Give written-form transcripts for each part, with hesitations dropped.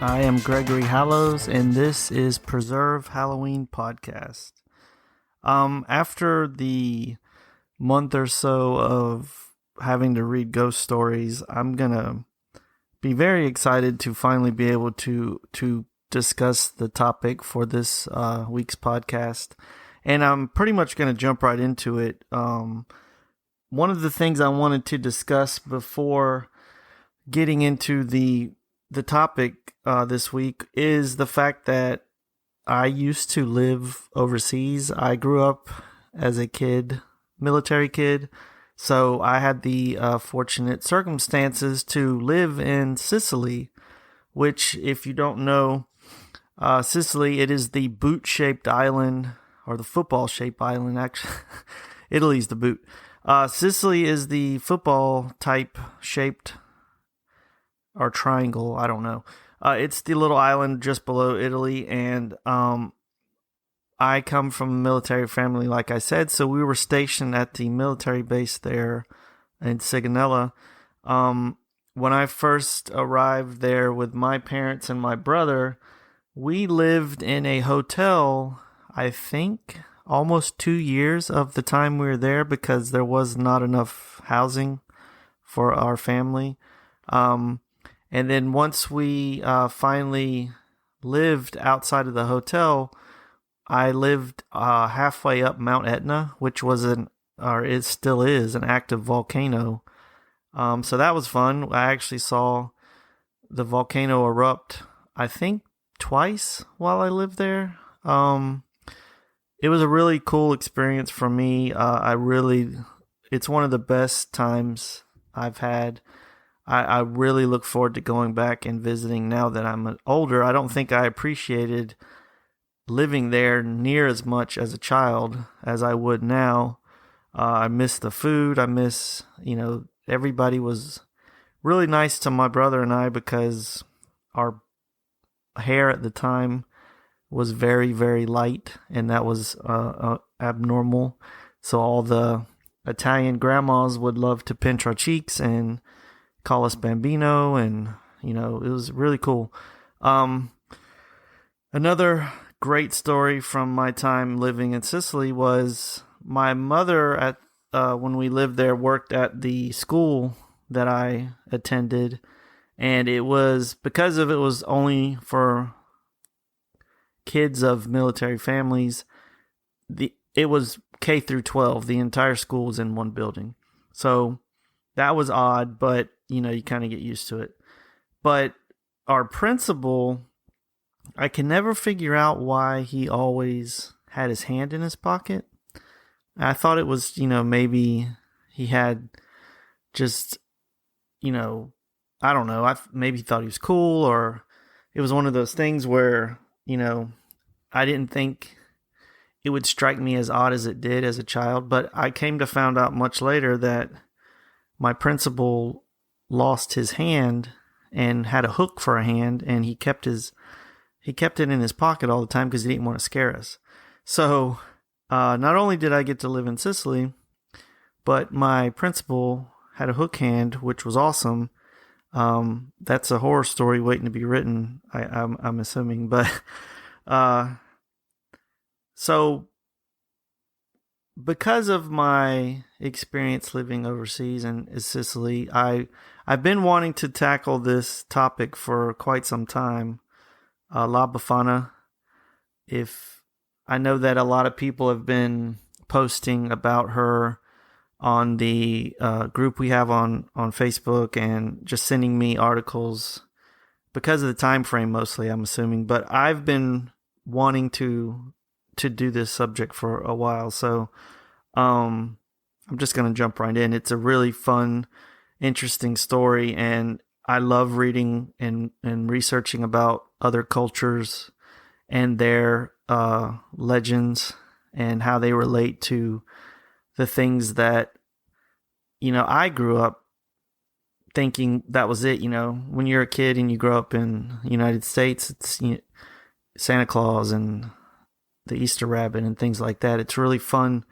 I am Gregory Hallows, and this is Preserve Halloween Podcast. After the month or so of having to read ghost stories, I'm gonna be very excited to finally be able to discuss the topic for this week's podcast, and I'm pretty much gonna jump right into it. One of the things I wanted to discuss before getting into the topic this week is the fact that I used to live overseas. I grew up as a kid, military kid, so I had the fortunate circumstances to live in Sicily, which, if you don't know, Sicily, it is the boot-shaped island, or the football-shaped island, actually. Italy's the boot. Sicily is the football-type shaped or triangle, I don't know. It's the little island just below Italy, and I come from a military family, like I said, so we were stationed at the military base there in Sigonella. When I first arrived there with my parents and my brother, we lived in a hotel, I think, almost 2 years of the time we were there because there was not enough housing for our family. And then once we finally lived outside of the hotel, I lived halfway up Mount Etna, which was it still is, an active volcano. So that was fun. I actually saw the volcano erupt, I think, twice while I lived there. It was a really cool experience for me. It's one of the best times I've had. I really look forward to going back and visiting now that I'm older. I don't think I appreciated living there near as much as a child as I would now. I miss the food. I miss, everybody was really nice to my brother and I because our hair at the time was very, very light, and that was abnormal. So all the Italian grandmas would love to pinch our cheeks and call us Bambino, and it was really cool. Another great story from my time living in Sicily was my mother when we lived there worked at the school that I attended, and it was because it was only for kids of military families. It was K through 12. The entire school was in one building, so that was odd, but you kind of get used to it. But our principal, I can never figure out why he always had his hand in his pocket. I thought it was, maybe he had just, I don't know. Maybe he thought he was cool, or it was one of those things where, I didn't think it would strike me as odd as it did as a child. But I came to find out much later that my principal lost his hand and had a hook for a hand, and he kept it in his pocket all the time because he didn't want to scare us. So not only did I get to live in Sicily, but my principal had a hook hand, which was awesome. That's a horror story waiting to be written, I'm assuming. But so because of my experience living overseas in Sicily, I've been wanting to tackle this topic for quite some time. La Befana. If I know that a lot of people have been posting about her on the group we have on Facebook, and just sending me articles because of the time frame, mostly, I'm assuming. But I've been wanting to do this subject for a while, so I'm just going to jump right in. It's a really fun, interesting story, and I love reading and researching about other cultures and their legends and how they relate to the things that, I grew up thinking that was it. When you're a kid and you grow up in the United States, it's Santa Claus and the Easter Rabbit and things like that. It's really fun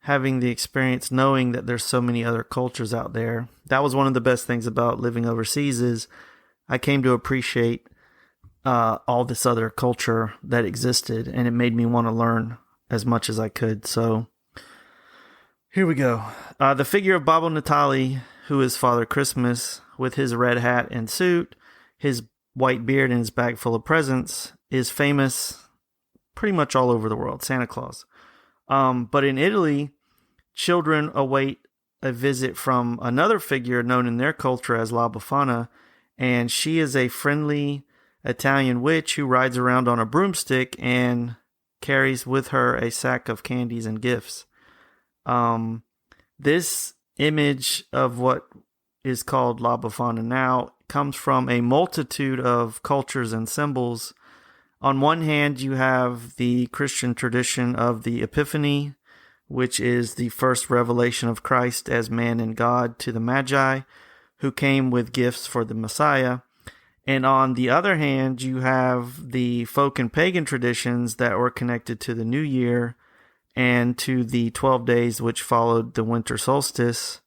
having the experience, knowing that there's so many other cultures out there. That was one of the best things about living overseas, is I came to appreciate all this other culture that existed, and it made me want to learn as much as I could. So here we go. The figure of Babbo Natale, who is Father Christmas, with his red hat and suit, his white beard, and his bag full of presents, is famous pretty much all over the world, Santa Claus. But in Italy, children await a visit from another figure known in their culture as La Befana, and she is a friendly Italian witch who rides around on a broomstick and carries with her a sack of candies and gifts. This image of what is called La Befana now comes from a multitude of cultures and symbols. On one hand, you have the Christian tradition of the Epiphany, which is the first revelation of Christ as man and God to the Magi, who came with gifts for the Messiah. And on the other hand, you have the folk and pagan traditions that were connected to the New Year and to the 12 days which followed the winter solstice,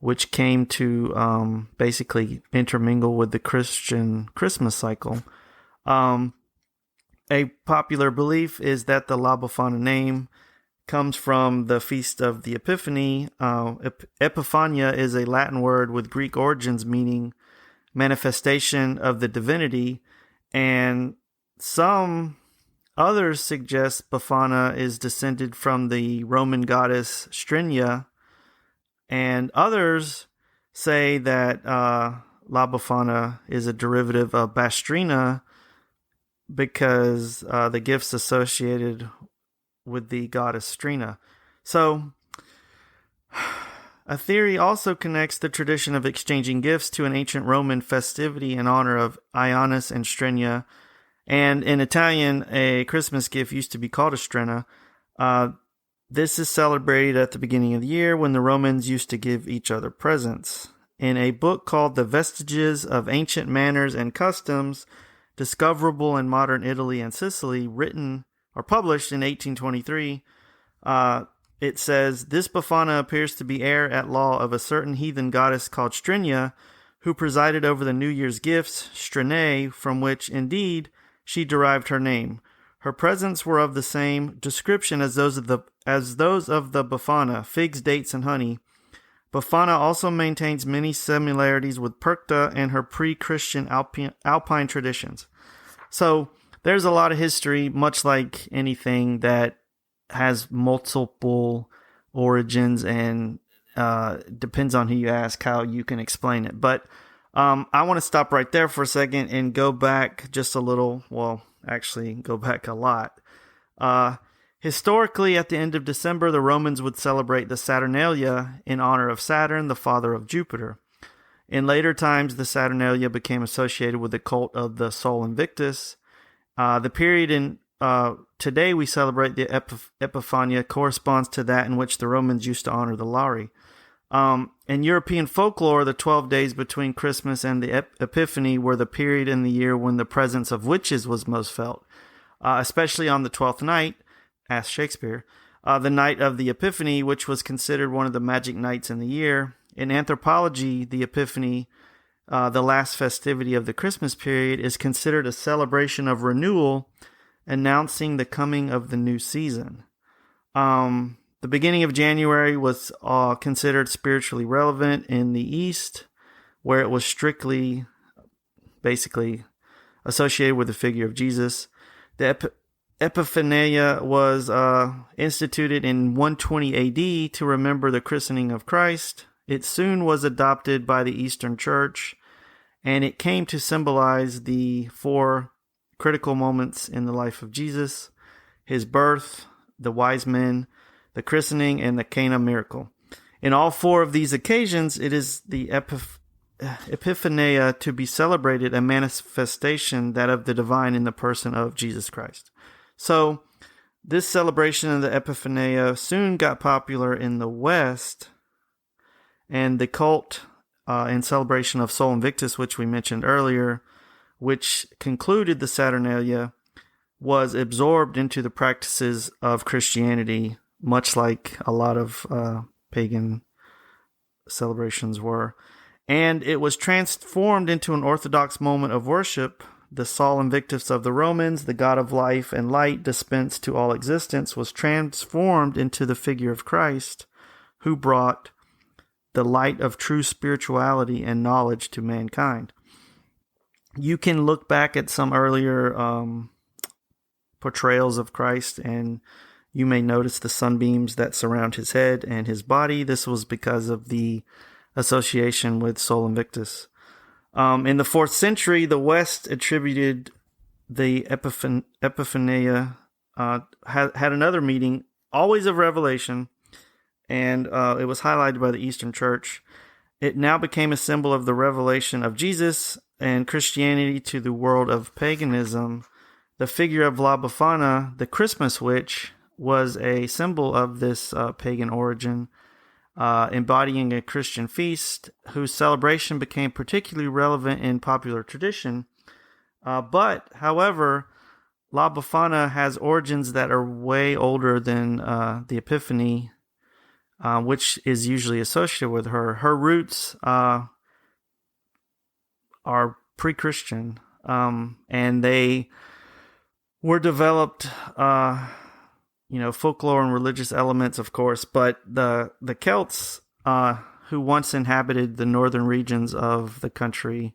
which came to basically intermingle with the Christian Christmas cycle. A popular belief is that the La Befana name comes from the Feast of the Epiphany. Epiphania is a Latin word with Greek origins meaning manifestation of the divinity, and some others suggest Befana is descended from the Roman goddess Strinia, and others say that La Befana is a derivative of Bastrina because the gifts associated with the goddess Strina. So, a theory also connects the tradition of exchanging gifts to an ancient Roman festivity in honor of Ionis and Strinia. And in Italian, a Christmas gift used to be called a strena. This is celebrated at the beginning of the year when the Romans used to give each other presents. In a book called The Vestiges of Ancient Manners and Customs, discoverable in modern Italy and Sicily, written or published in 1823, it says, this Befana appears to be heir at law of a certain heathen goddess called Strinia, who presided over the New Year's gifts, Strinae, from which, indeed, she derived her name. Her presents were of the same description as those of the Befana, figs, dates, and honey. Befana also maintains many similarities with Perchta and her pre-Christian Alpine traditions. So there's a lot of history, much like anything that has multiple origins, and depends on who you ask how you can explain it. But I want to stop right there for a second and go back just a little. Well, actually, go back a lot. Historically, at the end of December, the Romans would celebrate the Saturnalia in honor of Saturn, the father of Jupiter. In later times, the Saturnalia became associated with the cult of the Sol Invictus. The period in today we celebrate the Epiphania corresponds to that in which the Romans used to honor the Lauri. In European folklore, the 12 days between Christmas and the Epiphany were the period in the year when the presence of witches was most felt, especially on the 12th night, asked Shakespeare, the night of the Epiphany, which was considered one of the magic nights in the year. In anthropology, the Epiphany, the last festivity of the Christmas period, is considered a celebration of renewal, announcing the coming of the new season. The beginning of January was considered spiritually relevant in the East, where it was strictly, basically, associated with the figure of Jesus. The Epiphania was instituted in 120 AD to remember the christening of Christ. It soon was adopted by the Eastern Church, and it came to symbolize the four critical moments in the life of Jesus: his birth, the wise men, the christening, and the Cana miracle. In all four of these occasions, it is the Epiphania to be celebrated, a manifestation that of the divine in the person of Jesus Christ. So, this celebration of the Epiphania soon got popular in the West, and the cult and celebration of Sol Invictus, which we mentioned earlier, which concluded the Saturnalia, was absorbed into the practices of Christianity, much like a lot of pagan celebrations were. And it was transformed into an Orthodox moment of worship the Sol Invictus of the Romans, the god of life and light dispensed to all existence, was transformed into the figure of Christ, who brought the light of true spirituality and knowledge to mankind. You can look back at some earlier portrayals of Christ, and you may notice the sunbeams that surround his head and his body. This was because of the association with Sol Invictus. In the 4th century, the West attributed the Epiphania, had another meeting, always of revelation, and it was highlighted by the Eastern Church. It now became a symbol of the revelation of Jesus and Christianity to the world of paganism. The figure of La Befana, the Christmas witch, was a symbol of this pagan origin, embodying a Christian feast whose celebration became particularly relevant in popular tradition. However, La Befana has origins that are way older than the Epiphany, which is usually associated with her. Her roots are pre-Christian, and they were developed, folklore and religious elements, of course, but the Celts, who once inhabited the northern regions of the country,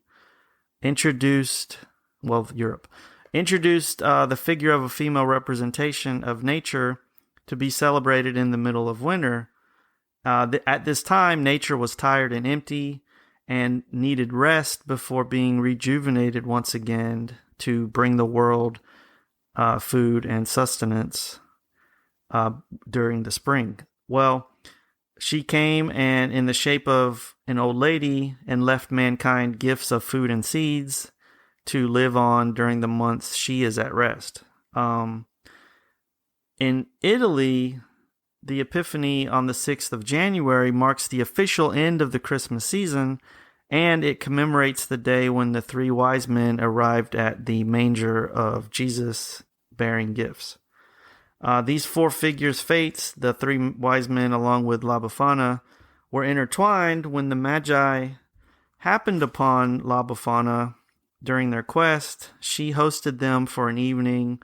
Europe, introduced the figure of a female representation of nature to be celebrated in the middle of winter. At this time, nature was tired and empty and needed rest before being rejuvenated once again to bring the world food and sustenance during the spring. Well, she came and in the shape of an old lady and left mankind gifts of food and seeds to live on during the months she is at rest. In Italy, the Epiphany on the 6th of January marks the official end of the Christmas season, and it commemorates the day when the 3 wise men arrived at the manger of Jesus bearing gifts. These 4 figures' fates, the 3 wise men along with La Befana, were intertwined when the Magi happened upon La Befana during their quest. She hosted them for an evening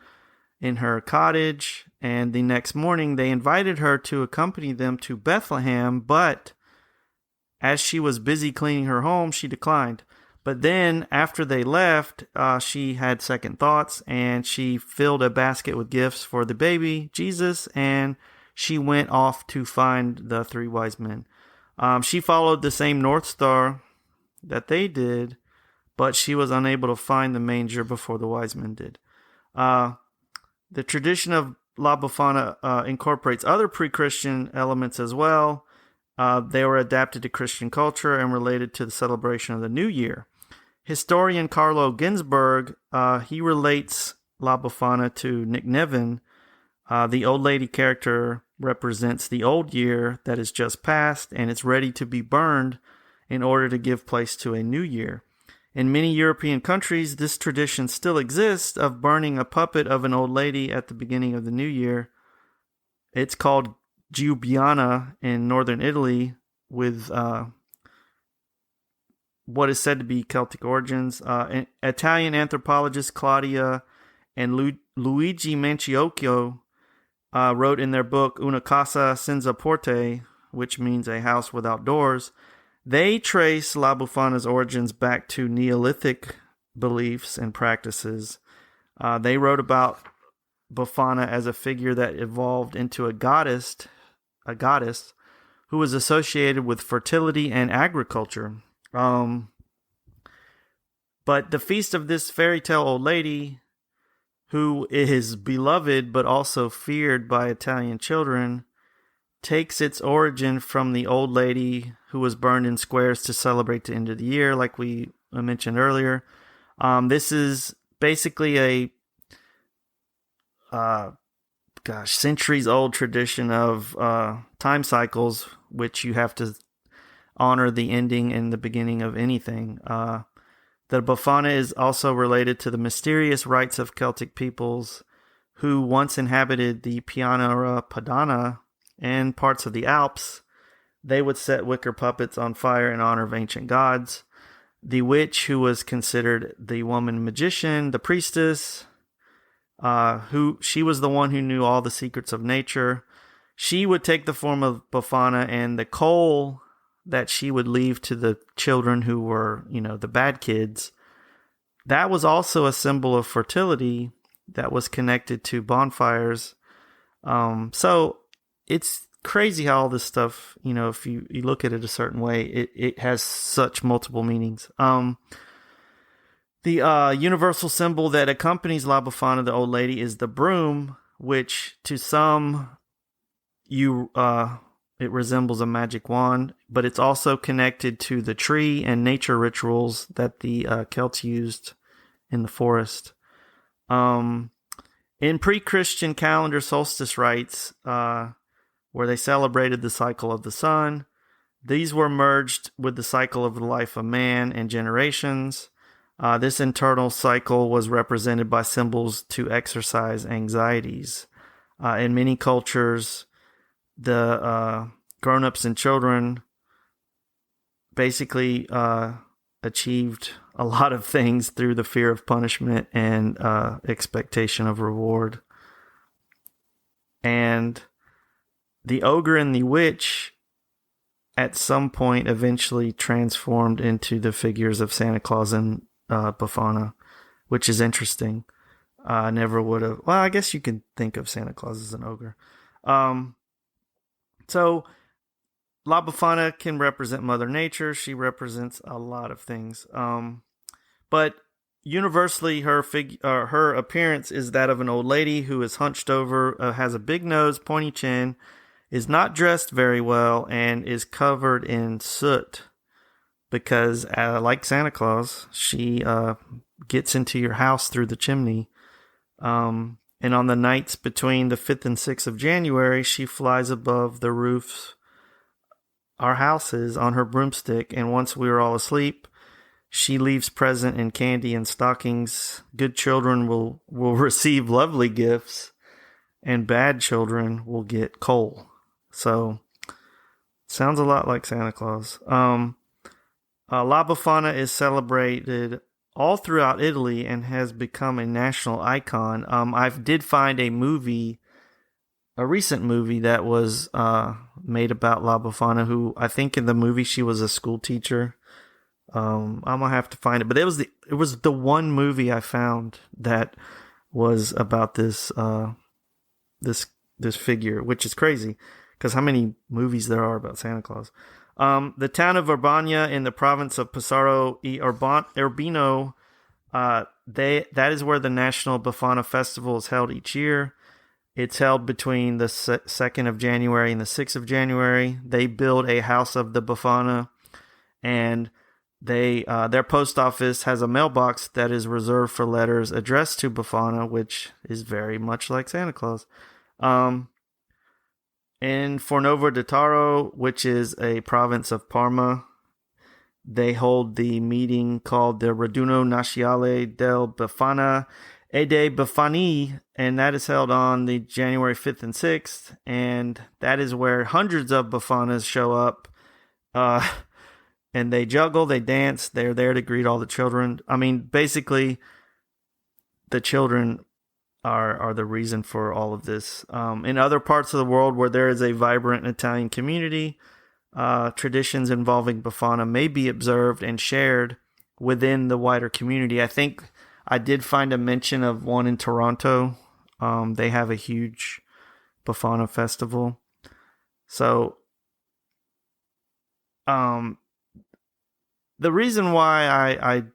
in her cottage, and the next morning they invited her to accompany them to Bethlehem, but as she was busy cleaning her home, she declined. But then, after they left, she had second thoughts, and she filled a basket with gifts for the baby, Jesus, and she went off to find the 3 wise men. She followed the same North Star that they did, but she was unable to find the manger before the wise men did. The tradition of La Befana incorporates other pre-Christian elements as well. They were adapted to Christian culture and related to the celebration of the New Year. Historian Carlo Ginzburg, he relates La Befana to Nick Niven. The old lady character represents the old year that is just passed, and it's ready to be burned in order to give place to a new year. In many European countries, this tradition still exists of burning a puppet of an old lady at the beginning of the new year. It's called Giubiana in northern Italy, with what is said to be Celtic origins. Italian anthropologist Claudia and Luigi Manciocchio wrote in their book Una Casa Senza Porte, which means a house without doors. They trace La Befana's origins back to Neolithic beliefs and practices. They wrote about Befana as a figure that evolved into a goddess who was associated with fertility and agriculture. But the feast of this fairy tale old lady, who is beloved but also feared by Italian children, takes its origin from the old lady who was burned in squares to celebrate the end of the year, like we mentioned earlier. This is basically a centuries-old tradition of time cycles, which you have to honor the ending and the beginning of anything. The Befana is also related to the mysterious rites of Celtic peoples who once inhabited the Pianura Padana and parts of the Alps. They would set wicker puppets on fire in honor of ancient gods. the witch, who was considered the woman magician, the priestess, who she was the one who knew all the secrets of nature. She would take the form of Befana, and the coal that she would leave to the children who were, the bad kids, that was also a symbol of fertility that was connected to bonfires. So it's crazy how all this stuff, if you look at it a certain way, it has such multiple meanings. The universal symbol that accompanies La Befana, the old lady, is the broom, which to some it resembles a magic wand, but it's also connected to the tree and nature rituals that the Celts used in the forest. In pre-Christian calendar solstice rites, where they celebrated the cycle of the sun, these were merged with the cycle of the life of man and generations. This internal cycle was represented by symbols to exercise anxieties. In many cultures, the grown-ups and children basically achieved a lot of things through the fear of punishment and expectation of reward. And the ogre and the witch at some point eventually transformed into the figures of Santa Claus and Befana, which is interesting. I never would have. Well, I guess you can think of Santa Claus as an ogre. So La Befana can represent Mother Nature. She represents a lot of things. But universally, her appearance is that of an old lady who is hunched over, has a big nose, pointy chin, is not dressed very well, and is covered in soot. Because, like Santa Claus, she gets into your house through the chimney. And on the nights between the 5th and 6th of January, she flies above the roofs, our houses, on her broomstick. And once we are all asleep, she leaves present in candy and stockings. Good children will receive lovely gifts, and bad children will get coal. So, sounds a lot like Santa Claus. La Befana is celebrated all throughout Italy and has become a national icon. I did find a recent movie that was made about La Befana, who I think in the movie she was a school teacher. I'm gonna have to find it, but it was the one movie I found that was about this figure, which is crazy because how many movies there are about Santa Claus. The town of Urbania in the province of Pesaro e Urbino, that is where the National Befana Festival is held each year. It's held between the 2nd of January and the 6th of January. They build a house of the Befana, and their post office has a mailbox that is reserved for letters addressed to Befana, which is very much like Santa Claus. In Fornovo de Taro, which is a province of Parma, they hold the meeting called the Raduno Nazionale del Befana e dei Befani, and that is held on the January 5th and 6th, and that is where hundreds of Befanas show up, and they juggle, they dance, they're there to greet all the children. I mean, basically, the children are the reason for all of this. In other parts of the world where there is a vibrant Italian community, traditions involving Befana may be observed and shared within the wider community. I think I did find a mention of one in Toronto. They have a huge Befana festival. So, the reason why I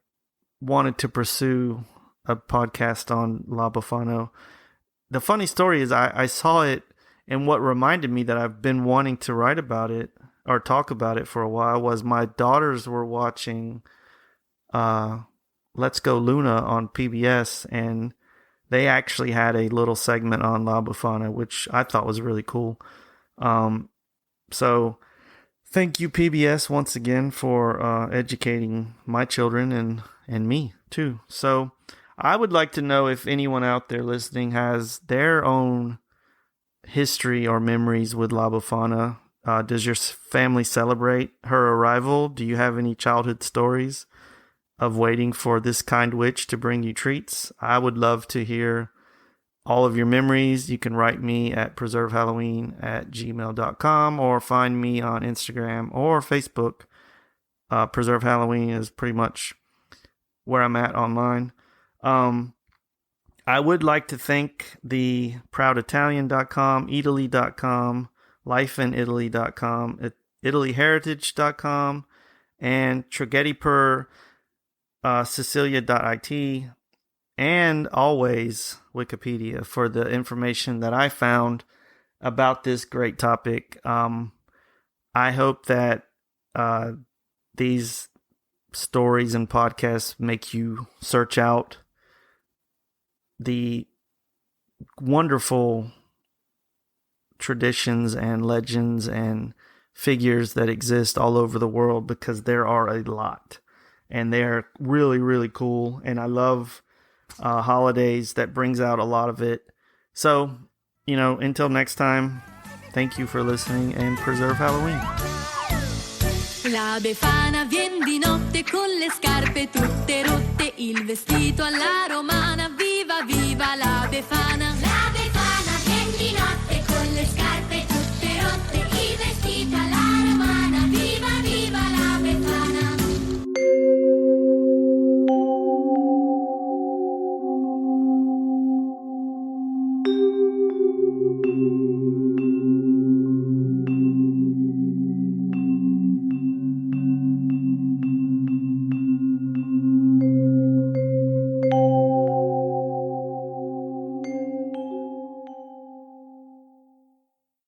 wanted to pursue a podcast on La Befana, the funny story is I saw it, and what reminded me that I've been wanting to write about it or talk about it for a while was my daughters were watching Let's Go Luna on PBS, and they actually had a little segment on La Befana, which I thought was really cool. So thank you, PBS, once again for educating my children and me too. So I would like to know if anyone out there listening has their own history or memories with La Befana. Does your family celebrate her arrival? Do you have any childhood stories? of waiting for this kind witch to bring you treats. I would love to hear all of your memories. You can write me at preservehalloween@gmail.com or find me on Instagram or Facebook. Preserve Halloween is pretty much where I'm at online. I would like to thank the prouditalian.com, Italy.com, lifeinitaly.com, italyheritage.com, and Tragediper, Sicilia.it, and always Wikipedia for the information that I found about this great topic. I hope that these stories and podcasts make you search out the wonderful traditions and legends and figures that exist all over the world, because there are a lot and they're really, really cool. And I love holidays that brings out a lot of it. So, until next time, thank you for listening and preserve Halloween. La Befana vien di notte con le scarpe tutte rotte, il vestito alla romana, viva viva la Befana. La Befana!